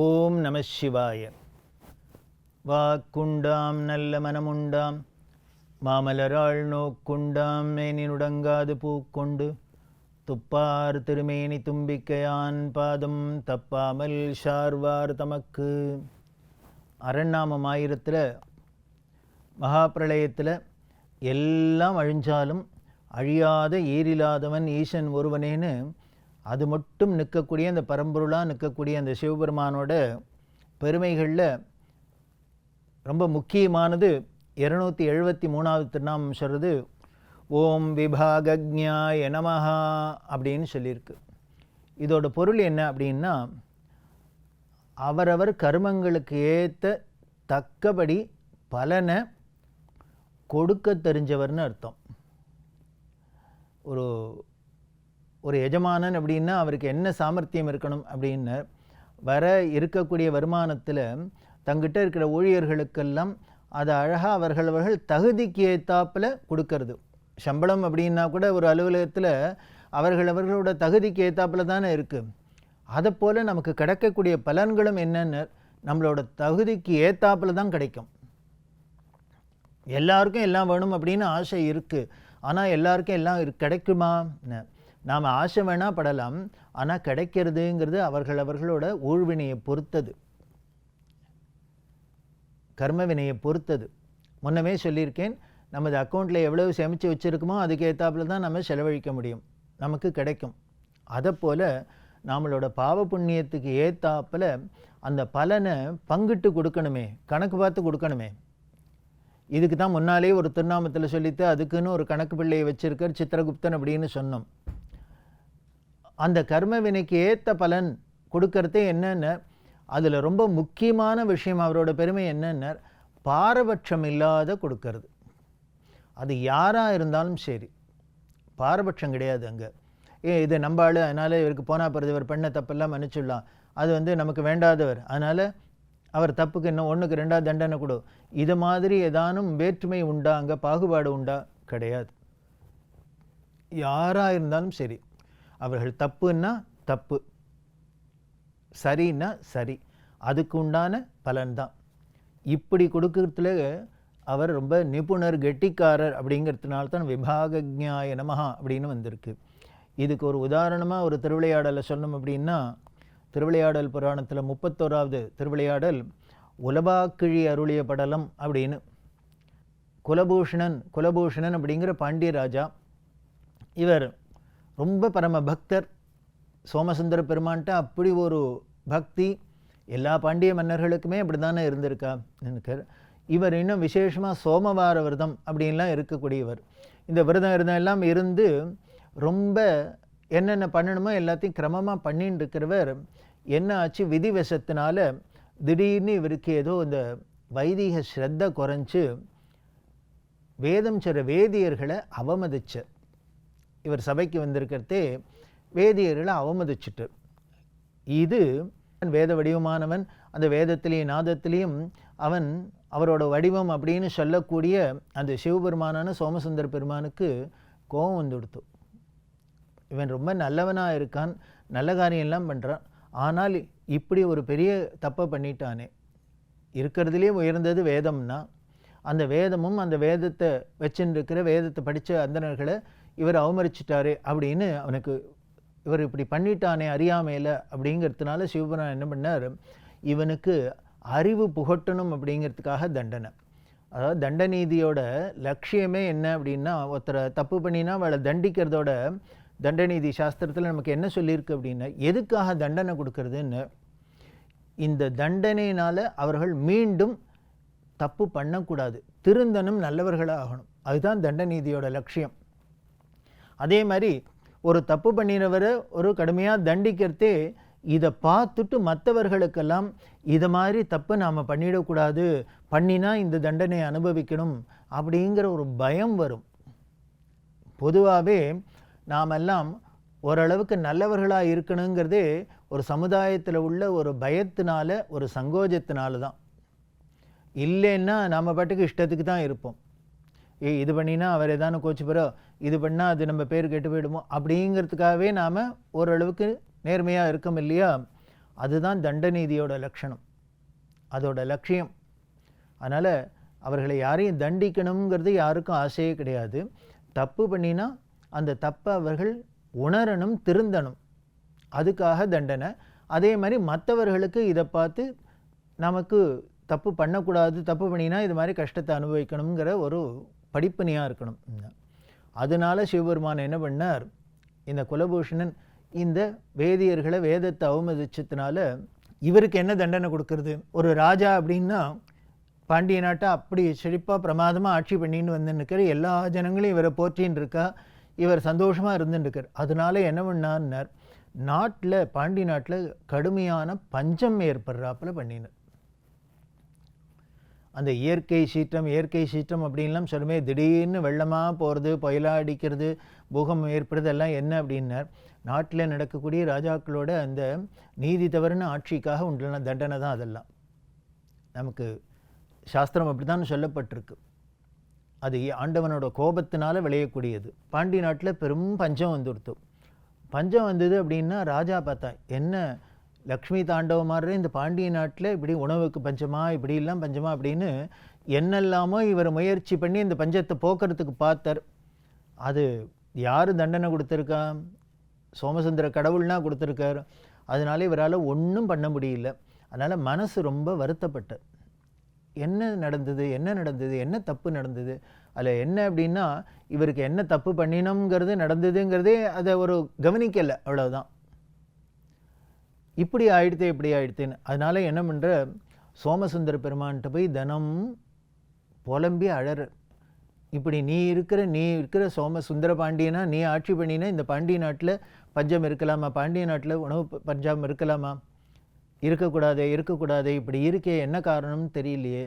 ஓம் நம சிவாய. வாக்குண்டாம் நல்ல மனமுண்டாம் மாமலராள் நோக்குண்டாம் மேனினுடங்காது பூக்கொண்டு துப்பார் திருமேனி தும்பிக்கையான் பாதம் தப்பாமல் ஷார்வார் தமக்கு. அரண்நாமம் 1000 மகாபிரளயத்தில் எல்லாம் அழிஞ்சாலும் அழியாத ஈரில்லாதவன் ஈசன் ஒருவனேன்னு அது மட்டும் நிற்கக்கூடிய அந்த பரம்பொருளாக நிற்கக்கூடிய அந்த சிவபெருமானோட பெருமைகளில் ரொம்ப முக்கியமானது 273வது திருநாமம் சொல்கிறது ஓம் விபாகஜ்ஞாய நமஹா அப்படின்னு சொல்லியிருக்கு. இதோட பொருள் என்ன அப்படின்னா, அவரவர் கர்மங்களுக்கு ஏற்ற தக்கபடி பலனை கொடுக்க தெரிஞ்சவர்னு அர்த்தம். ஒரு எஜமானன் அப்படின்னா அவருக்கு என்ன சாமர்த்தியம் இருக்கணும் அப்படின்னு, வர இருக்கக்கூடிய வருமானத்தில் தங்கிட்ட இருக்கிற ஊழியர்களுக்கெல்லாம் அதை அழகாக அவர்கள் தகுதிக்கு ஏற்றாப்பில் கொடுக்கறது. சம்பளம் அப்படின்னா கூட ஒரு அலுவலகத்தில் அவர்களோட தகுதிக்கு ஏற்றாப்பில் தானே இருக்குது. அதை போல் நமக்கு கிடைக்கக்கூடிய பலன்களும் என்னென்னு நம்மளோட தகுதிக்கு ஏற்றாப்பில் தான் கிடைக்கும். எல்லாருக்கும் எல்லாம் வேணும் அப்படின்னு ஆசை இருக்குது, ஆனால் எல்லாருக்கும் எல்லாம் கிடைக்குமா? நாம் ஆசை வேணால் படலாம், ஆனால் கிடைக்கிறதுங்கிறது அவர்களோட ஊழ்வினையை பொறுத்தது, கர்ம வினையை பொறுத்தது. முன்னமே சொல்லியிருக்கேன், நமது அக்கௌண்ட்டில் எவ்வளவு சேமித்து வச்சுருக்குமோ அதுக்கு ஏற்றாப்புல தான் நம்ம செலவழிக்க முடியும், நமக்கு கிடைக்கும். அதைப்போல் நம்மளோட பாவ புண்ணியத்துக்கு ஏற்றாப்பில் அந்த பலனை பங்கிட்டு கொடுக்கணுமே, கணக்கு பார்த்து கொடுக்கணுமே. இதுக்கு தான் முன்னாலே ஒரு திருநாமத்தில் சொல்லித்து அதுக்குன்னு ஒரு கணக்கு பிள்ளையை வச்சுருக்கார் சித்திரகுப்தன் அப்படின்னு சொன்னோம். அந்த கர்ம வினைக்கு ஏற்ற பலன் கொடுக்கறதே என்னென்ன, அதில் ரொம்ப முக்கியமான விஷயம் அவரோட பெருமை என்னென்ன, பாரபட்சம் இல்லாத கொடுக்கறது. அது யாராக இருந்தாலும் சரி, பாரபட்சம் கிடையாது. அங்கே இது நம்ம ஆள், அதனால் இவருக்கு போனால் பிறகு இவர் பண்ண தப்பெல்லாம் மன்னிச்சிடலாம், அது நமக்கு வேண்டாதவர், அதனால் அவர் தப்புக்கு இன்னும் 1க்கு 2 தண்டனை கொடு, இது மாதிரி ஏதானும் வேற்றுமை உண்டா, அங்கே பாகுபாடு உண்டா? கிடையாது. யாராக இருந்தாலும் சரி, அவர்கள் தப்புன்னா தப்பு, சரின்னா சரி, அதுக்கு உண்டான பலன்தான். இப்படி கொடுக்கறதுல அவர் ரொம்ப நிபுணர், கெட்டிக்காரர். அப்படிங்கிறதுனால தான் விபாகஜ்ஞாய நமஹா அப்படின்னு வந்திருக்கு. இதுக்கு ஒரு உதாரணமாக ஒரு திருவிளையாடலை சொல்லணும் அப்படின்னா, திருவிளையாடல் புராணத்தில் 31வது திருவிளையாடல் உலபாக்கிழி அருளிய படலம் அப்படின்னு. குலபூஷணன் அப்படிங்கிற பாண்டிய ராஜா, இவர் ரொம்ப பரம பக்தர். சோமசுந்தர பெருமான்ட்ட அப்படி ஒரு பக்தி எல்லா பாண்டிய மன்னர்களுக்குமே அப்படி தானே இருந்திருக்கா. இவர் இன்னும் விசேஷமாக சோமவார விரதம் அப்படின்லாம் இருக்கக்கூடியவர். இந்த விரதம் எல்லாம் இருந்து ரொம்ப என்னென்ன பண்ணணுமோ எல்லாத்தையும் கிரமமாக பண்ணின்னு இருக்கிறவர் என்ன ஆச்சு, விதிவசத்தினால திடீர்னு இவருக்கு ஏதோ இந்த வைதிக ஸ்ரத்த குறைஞ்சு வேதம் சொல்ற வேதியர்களை அவமதிச்ச. இவர் சபைக்கு வந்திருக்கிறதே வேதியர்களை அவமதிச்சுட்டு, இது வேத வடிவமானவன், அந்த வேதத்திலேயும் நாதத்திலையும் அவன் அவரோட வடிவம் அப்படின்னு சொல்லக்கூடிய அந்த சிவபெருமானான சோமசுந்தர பெருமானுக்கு கோபம் வந்துடுத்து. இவன் ரொம்ப நல்லவனாக இருக்கான், நல்ல காரியம்லாம் பண்ணுறான், ஆனால் இப்படி ஒரு பெரிய தப்பை பண்ணிட்டானே. இருக்கிறதுலே உயர்ந்தது வேதம்னா, அந்த வேதமும் அந்த வேதத்தை வச்சுன்னு இருக்கிற வேதத்தை படித்த அந்தணர்களை இவர் அவமரிச்சிட்டாரே அப்படின்னு அவனுக்கு, இவர் இப்படி பண்ணிட்டானே அறியாமையில் அப்படிங்கிறதுனால சிவபெருமான் என்ன பண்ணார், இவனுக்கு அறிவு புகட்டணும் அப்படிங்கிறதுக்காக தண்டனை. அதாவது தண்டநீதியோட லட்சியமே என்ன அப்படின்னா, ஒருத்தரை தப்பு பண்ணினா அவளை தண்டிக்கிறதோட தண்டநீதி சாஸ்திரத்தில் நமக்கு என்ன சொல்லியிருக்கு அப்படின்னா, எதுக்காக தண்டனை கொடுக்கறதுன்னு, இந்த தண்டனையினால் அவர்கள் மீண்டும் தப்பு பண்ணக்கூடாது, திருந்தனும், நல்லவர்களாக ஆகணும். அதுதான் தண்டநீதியோட லட்சியம். அதே மாதிரி ஒரு தப்பு பண்ணினவரை ஒரு கடுமையாக தண்டிக்கிறதே இதை பார்த்துட்டு மற்றவர்களுக்கெல்லாம் இதை மாதிரி தப்பு நாம் பண்ணிடக்கூடாது, பண்ணினா இந்த தண்டனையை அனுபவிக்கணும் அப்படிங்கிற ஒரு பயம் வரும். பொதுவாகவே நாமெல்லாம் ஓரளவுக்கு நல்லவர்களாக இருக்கணுங்கிறதே ஒரு சமுதாயத்தில் உள்ள ஒரு பயத்தினால, ஒரு சங்கோஜத்தினால தான். இல்லைன்னா நாம் பாட்டுக்கு இஷ்டத்துக்கு தான் இருப்போம். இது பண்ணினா அவர் ஏதானு கோச்சு போகிறோம், இது பண்ணால் அது நம்ம பேர் கெட்டு போயிடுமோ அப்படிங்கிறதுக்காகவே நாம் ஓரளவுக்கு நேர்மையாக இருக்கோம் இல்லையா? அதுதான் தண்டநீதியோட லட்சணம், அதோட லட்சியம். அதனால் அவர்களை யாரையும் தண்டிக்கணுங்கிறது யாருக்கும் ஆசையே கிடையாது. தப்பு பண்ணினா அந்த தப்பை அவர்கள் உணரணும், திருந்தணும், அதுக்காக தண்டனை. அதே மாதிரி மற்றவர்களுக்கு இதை பார்த்து நமக்கு தப்பு பண்ணக்கூடாது, தப்பு பண்ணினா இது மாதிரி கஷ்டத்தை அனுபவிக்கணுங்கிற ஒரு படிப்பணியாக இருக்கணும். அதனால சிவபெருமான் என்ன பண்ணார், இந்த குலபூஷணன் இந்த வேதியர்களை வேதத்தை அவமதிச்சதுனால இவருக்கு என்ன தண்டனை கொடுக்கறது? ஒரு ராஜா அப்படின்னா பாண்டிய நாட்டை அப்படி செழிப்பாக பிரமாதமாக ஆட்சி பண்ணின்னு வந்துன்னுக்கிற, எல்லா ஜனங்களையும் இவரை போற்றின்னு இருக்கா, இவர் சந்தோஷமாக இருந்துட்டுருக்கார். அதனால என்ன பண்ணார்னார், நாட்டில் பாண்டிய நாட்டில் கடுமையான பஞ்சம் ஏற்படுறாப்புல பண்ணினார். அந்த இயற்கை சீற்றம் அப்படின்லாம் சொல்லுமே, திடீர்னு வெள்ளமாக போகிறது, புயலாக அடிக்கிறது, பூகம்பம் ஏற்படுறது எல்லாம் என்ன அப்படின்னார், நாட்டில் நடக்கக்கூடிய ராஜாக்களோட அந்த நீதி தவறுன ஆட்சிக்காக உண்டான தண்டனை தான் அதெல்லாம். நமக்கு சாஸ்திரம் அப்படி தான் சொல்லப்பட்டிருக்கு. அது ஆண்டவனோட கோபத்தினால விளையக்கூடியது. பாண்டிய நாட்டில் பெரும் பஞ்சம் வந்துடுத்து. பஞ்சம் வந்தது அப்படின்னா ராஜா பார்த்தா, என்ன லக்ஷ்மி தாண்டவம் மாதிரி இந்த பாண்டிய நாட்டில் இப்படி உணவுக்கு பஞ்சமா, இப்படிலாம் பஞ்சமா அப்படின்னு என்னெல்லாமோ இவர் முயற்சி பண்ணி இந்த பஞ்சத்தை போக்குறதுக்கு பார்த்தார். அது யார் தண்டனை கொடுத்துருக்கா? சோமசுந்தர கடவுள்னா கொடுத்துருக்கார். அதனால இவரால் ஒன்றும் பண்ண முடியல. அதனால் மனசு ரொம்ப வருத்தப்பட்டார். என்ன நடந்தது, என்ன தப்பு நடந்தது, அதில் என்ன அப்படின்னா இவருக்கு என்ன தப்பு பண்ணினோங்கிறது நடந்ததுங்கிறதே அதை ஒரு கவனிக்கலை, அவ்வளோதான். இப்படி ஆயிடுத்தேன்னு. அதனால என்ன பண்ணுற, சோமசுந்தர பெருமான்கிட்ட போய் தினம் புலம்பி அழற. இப்படி நீ இருக்கிற சோமசுந்தர பாண்டியனா, நீ ஆட்சி பண்ணினா இந்த பாண்டிய நாட்டில் பஞ்சம் இருக்கலாமா? பாண்டிய நாட்டில் உணவு பஞ்சம் இருக்கலாமா? இருக்கக்கூடாதே. இப்படி இருக்கே, என்ன காரணம்னு தெரியலையே,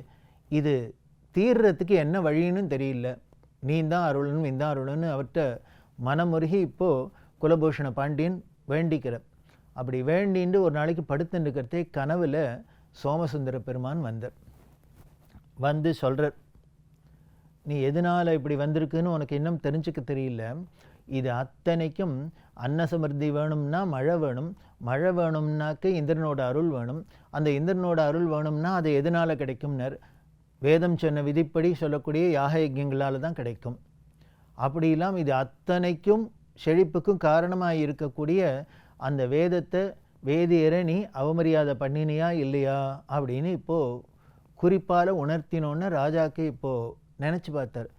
இது தீர்றதுக்கு என்ன வழின்னு தெரியல, நீ தான் அருளணும், இந்த அருளன்னு அவர்கிட்ட மனமுருகி இப்போது குலபூஷண பாண்டியன் வேண்டிக்கிற. அப்படி வேண்டின்னு ஒரு நாளைக்கு படுத்துட்டுக்கிறதே கனவில் சோமசுந்தர பெருமான் வந்து சொல்கிறார், நீ எதனால் இப்படி வந்திருக்குன்னு உனக்கு இன்னும் தெரிஞ்சுக்க தெரியல. இது அத்தனைக்கும் அன்னசமிருத்தி வேணும்னா மழை வேணும்னாக்க இந்திரனோட அருள் வேணும். அந்த இந்திரனோட அருள் வேணும்னா அது எதனால் கிடைக்கும்னர், வேதம் சொன்ன விதிப்படி சொல்லக்கூடிய யாக யஜ்யங்களால் தான் கிடைக்கும். அப்படிலாம் இது அத்தனைக்கும் செழிப்புக்கும் காரணமாக இருக்கக்கூடிய அந்த வேதியரை நீ அவமரியாதை பண்ணினியா இல்லையா அப்படின்னு இப்போது குறிப்பால் உணர்த்தினோன்னு ராஜாக்கு இப்போது நினச்சி பார்த்தார்.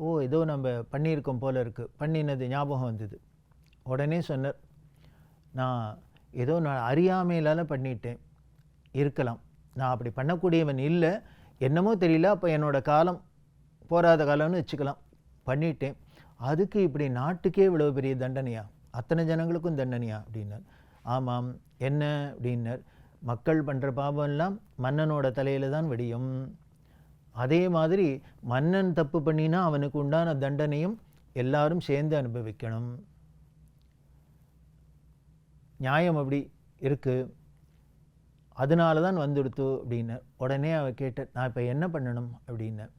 ஓ, ஏதோ நம்ம பண்ணியிருக்கோம் போல இருக்குது, பண்ணினது ஞாபகம் வந்தது. உடனே சொன்னார், நான் அறியாமையிலால் பண்ணிட்டேன் இருக்கலாம், நான் அப்படி பண்ணக்கூடியவன் இல்லை, என்னமோ தெரியல, அப்போ என்னோடய காலம் போராத காலம்னு வச்சுக்கலாம், பண்ணிட்டேன். அதுக்கு இப்படி நாட்டுக்கே இவ்வளோ பெரிய தண்டனையா, அத்தனை ஜனங்களுக்கும் தண்டனையா அப்படின்னார். ஆமாம், என்ன அப்படின்னார், மக்கள் பண்ணுற பாவம்லாம் மன்னனோட தலையில் தான் வெடியும். அதே மாதிரி மன்னன் தப்பு பண்ணினா அவனுக்கு உண்டான தண்டனையும் எல்லாரும் சேர்ந்து அனுபவிக்கணும். நியாயம் அப்படி இருக்குது, அதனால தான் வந்துடுத்து அப்படின்னார். உடனே அவ கேட்ட, நான் இப்போ என்ன பண்ணணும் அப்படின்னார்.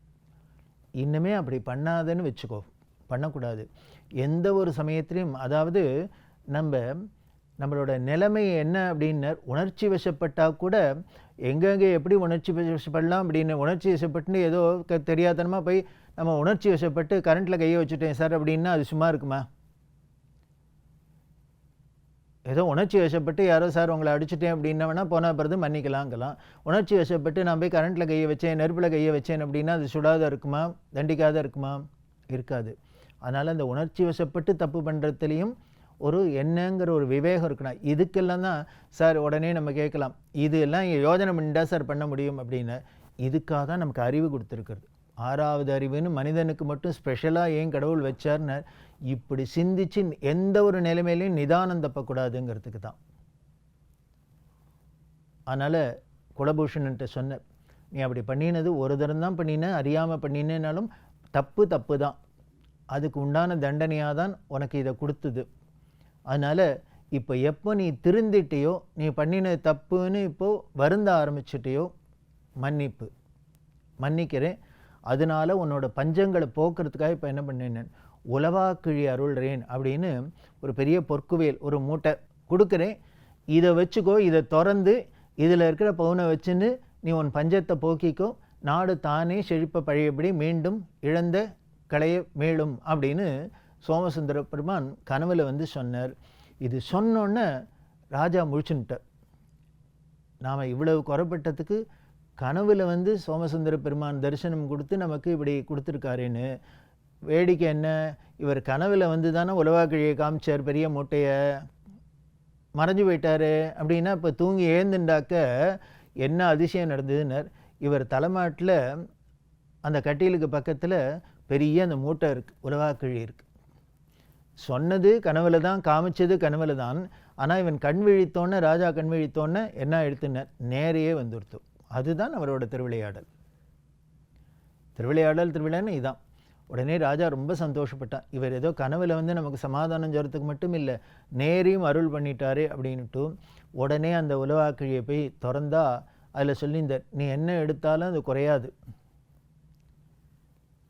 இன்னுமே அப்படி பண்ணாதன்னு வச்சுக்கோ, பண்ணக்கூடாது. எந்த ஒரு சமயத்திலையும், அதாவது நம்மளோட நிலைமை என்ன அப்படின்னார், உணர்ச்சி வசப்பட்டால் கூட எங்கெங்கே எப்படி உணர்ச்சி வசப்படலாம் அப்படின்னு, உணர்ச்சி வசப்பட்டுன்னு ஏதோ தெரியாதனமாக போய் நம்ம உணர்ச்சி வசப்பட்டு கரண்ட்டில் கையை வச்சுட்டேன் சார் அப்படின்னா அது சும்மா இருக்குமா? ஏதோ உணர்ச்சி வசப்பட்டு யாரோ சார் உங்களை அடிச்சுட்டேன் அப்படின்னா வேணால் போனால் பிறகு மன்னிக்கலாங்கலாம். உணர்ச்சி வசப்பட்டு நான் போய் கரண்ட்டில் கையை வச்சேன், நெருப்பில் கையை வச்சேன் அப்படின்னா அது சுடாத இருக்குமா, தண்டிக்காத இருக்குமா? இருக்காது. அதனால் அந்த உணர்ச்சி வசப்பட்டு தப்பு பண்ணுறதுலேயும் ஒரு என்னங்கிற ஒரு விவேகம் இருக்கணும். இதுக்கெல்லாம் தான் சார் உடனே நம்ம கேட்கலாம், இது எல்லாம் யோஜனை பண்ணிட்டா சார் பண்ண முடியும் அப்படின்னு. இதுக்காக தான் நமக்கு அறிவு கொடுத்துருக்கிறது. 6வது அறிவுன்னு மனிதனுக்கு மட்டும் ஸ்பெஷலாக ஏன் கடவுள் வச்சார்னு, இப்படி சிந்திச்சு எந்த ஒரு நிலைமையிலையும் நிதானம் தப்பக்கூடாதுங்கிறதுக்கு தான். அதனால் குலபூஷணன்ட்ட சொன்ன, நீ அப்படி பண்ணினது ஒரு தரம் தான் பண்ணின, அறியாமல் பண்ணினாலும் தப்பு தான், அதுக்கு உண்டான தண்டனையாக தான் உனக்கு இதை கொடுத்தது. அதனால் இப்போ எப்போ நீ திருந்திட்டியோ, நீ பண்ணின தப்புன்னு இப்போது வருந்த ஆரம்பிச்சிட்டியோ, மன்னிக்கிறேன். அதனால் உன்னோட பஞ்சங்களை போக்குறதுக்காக இப்போ என்ன பண்ணேன், உலவாக்கிழி அருள்றேன் அப்படின்னு ஒரு பெரிய பொற்குவேல் ஒரு மூட்டை கொடுக்குறேன். இதை வச்சுக்கோ, இதை திறந்து இதில் இருக்கிற பவுனை வச்சுன்னு நீ உன் பஞ்சத்தை போக்கிக்கோ, நாடு தானே செழிப்ப பழையபடி மீண்டும் இழந்த களைய மேலும் அப்படின்னு சோமசுந்தர பெருமான் கனவுல வந்து சொன்னார். இது சொன்னோன்னே ராஜா முழிச்சுன்ட்டார். நாம் இவ்வளவு குறைப்பட்டதுக்கு கனவுல வந்து சோமசுந்தர பெருமான் தரிசனம் கொடுத்து நமக்கு இப்படி கொடுத்துருக்காருன்னு. வேடிக்கை என்ன, இவர் கனவுல வந்து தானே உலவாக்கிழியை காமிச்சார், பெரிய மூட்டையை மறைஞ்சு போயிட்டாரு அப்படின்னா இப்போ தூங்கி ஏந்துண்டாக்க என்ன அதிசயம் நடந்ததுன்னார். இவர் தலைமாட்டில் அந்த கட்டிலுக்கு பக்கத்தில் பெரிய அந்த மூட்டை இருக்குது, உலவாக்கிழி இருக்குது. சொன்னது கனவுல தான், காமிச்சது கனவுல தான். ஆனால் இவன் கண் விழித்தோன்னே, ராஜா கண் விழித்தோன்னே என்ன எடுத்துனார், நேரையே வந்துடுத்து. அதுதான் அவரோட திருவிளையாடல். திருவிளையாடல்னு இதான். உடனே ராஜா ரொம்ப சந்தோஷப்பட்டான். இவர் ஏதோ கனவுல வந்து நமக்கு சமாதானம் சொல்கிறதுக்கு மட்டும் இல்லை, நேரையும் அருள் பண்ணிட்டாரு அப்படின்ட்டு உடனே அந்த உலவாக்கிழியை போய் திறந்தா அதில் சொல்லியிருந்தார், நீ என்ன எடுத்தாலும் அது குறையாது.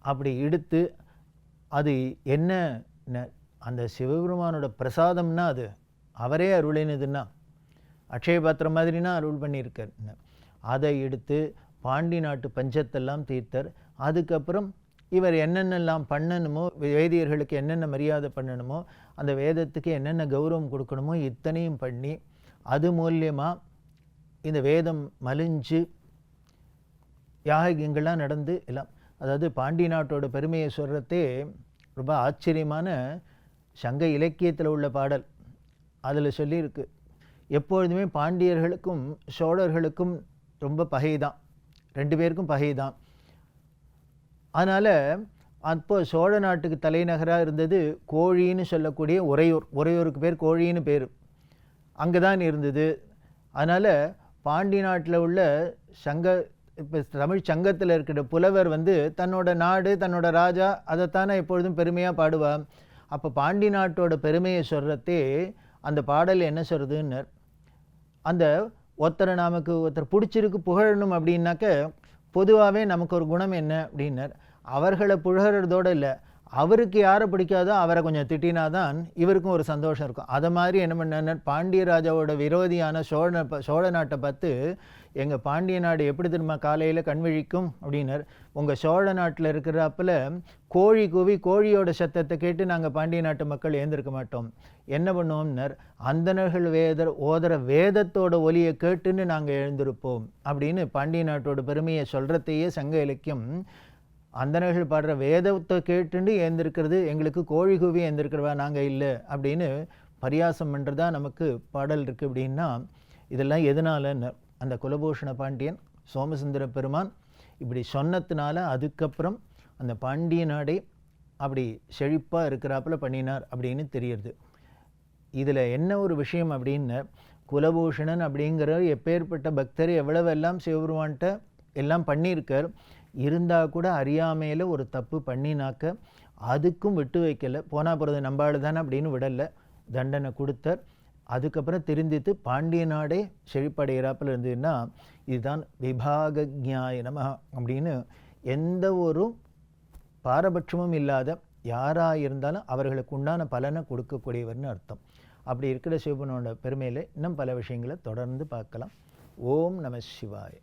அப்படி எடுத்து அது என்ன, அந்த சிவபெருமானோட பிரசாதம்னா அது அவரே அருளினதுன்னா, அக்ஷய பாத்திரம் மாதிரினா அருள் பண்ணியிருக்கார். அதை எடுத்து பாண்டி நாட்டு பஞ்சத்தெல்லாம் தீர்த்தார். அதுக்கப்புறம் இவர் என்னென்னலாம் பண்ணணுமோ, வேதியர்களுக்கு என்னென்ன மரியாதை பண்ணணுமோ, அந்த வேதத்துக்கு என்னென்ன கௌரவம் கொடுக்கணுமோ இத்தனையும் பண்ணி, அது மூலியமாக இந்த வேதம் மலிஞ்சு யாகங்கள்லாம் நடந்து எல்லாம். அதாவது பாண்டி நாட்டோட பெருமையை சொல்கிறதே ரொம்ப ஆச்சரியமான சங்க இலக்கியத்தில் உள்ள பாடல். அதில் சொல்லியிருக்கு, எப்பொழுதுமே பாண்டியர்களுக்கும் சோழர்களுக்கும் ரொம்ப பகை தான், 2 பேருக்கும் பகை தான். அதனால் அப்போ சோழ நாட்டுக்கு தலைநகராக இருந்தது கோழின்னு சொல்லக்கூடிய உறையூர். உறையூருக்கு பேர் கோழின்னு பேர், அங்கே தான் இருந்தது. அதனால் பாண்டி நாட்டில் உள்ள சங்க, இப்போ தமிழ் சங்கத்தில் இருக்கிற புலவர் வந்து தன்னோட நாடு, தன்னோட ராஜா, அதைத்தானே எப்பொழுதும் பெருமையாக பாடுவான். அப்போ பாண்டி நாட்டோட பெருமையை சொல்கிறதே அந்த பாடல் என்ன சொல்கிறதுன்னு, அந்த ஒருத்தரை நமக்கு ஒருத்தர் பிடிச்சிருக்கு புகழணும் அப்படின்னாக்க பொதுவாகவே நமக்கு ஒரு குணம் என்ன அப்படின்னார், அவர்களை புகழறதோடு இல்லை, அவருக்கு யாரை பிடிக்காதோ அவரை கொஞ்சம் திட்டினாதான் இவருக்கும் ஒரு சந்தோஷம் இருக்கும். அதை மாதிரி என்ன பண்ணார், பாண்டிய ராஜாவோட விரோதியான சோழ நாட்டை பார்த்து, எங்கள் பாண்டிய நாடு எப்படி திரும்ப காலையில் கண்விழிக்கும் அப்படின்னார். உங்கள் சோழ நாட்டில் இருக்கிறப்பல கோழி கூவி கோழியோட சத்தத்தை கேட்டு நாங்கள் பாண்டிய நாட்டு மக்கள் ஏந்திருக்க மாட்டோம். என்ன பண்ணுவோம்னார், அந்தணர்கள் ஓதுற வேதத்தோட ஒலியை கேட்டுன்னு நாங்கள் எழுந்திருப்போம் அப்படின்னு பாண்டிய நாட்டோட பெருமையை சொல்கிறதையே சங்க இலக்கியம், அந்தணர்கள் பாடுற வேதத்தை கேட்டுண்டு ஏந்திருக்கிறது, எங்களுக்கு கோழி கூவி ஏந்திருக்கிறவா நாங்கள் இல்லை அப்படின்னு பரியாசம் பண்ணுறதா நமக்கு பாடல் இருக்குது. அப்படின்னா இதெல்லாம் எதனாலன்னு, அந்த குலபூஷண பாண்டியன் சோமசுந்தர பெருமான் இப்படி சொன்னதுனால அதுக்கப்புறம் அந்த பாண்டிய நாடே அப்படி செழிப்பாக இருக்கிறாப்புல பண்ணினார் அப்படின்னு தெரியுது. இதில் என்ன ஒரு விஷயம் அப்படின்னு, குலபூஷணன் அப்படிங்கிற எப்பேற்பட்ட பக்தர் எவ்வளவு எல்லாம் சிவபெருமான்கிட்ட எல்லாம் பண்ணியிருக்கார், இருந்தால் கூட அறியாமையில் ஒரு தப்பு பண்ணினாக்க அதுக்கும் விட்டு வைக்கலை. போனால் போகிறது நம்பாள் தானே அப்படின்னு விடலை, தண்டனை கொடுத்தார். அதுக்கப்புறம் திருந்தித்து பாண்டிய நாடே செழிப்படைகிறாப்பில் இருந்ததுன்னா இதுதான் விபாகஜ்ஞாய நமஹ அப்படின்னு எந்த ஒரு பாரபட்சமும் இல்லாத யாராக இருந்தாலும் அவர்களுக்கு உண்டான பலனை கொடுக்கக்கூடியவர்னு அர்த்தம். அப்படி இருக்கிற சிவபெருமானோட பெருமையில் இன்னும் பல விஷயங்களை தொடர்ந்து பார்க்கலாம். ஓம் நம சிவாய.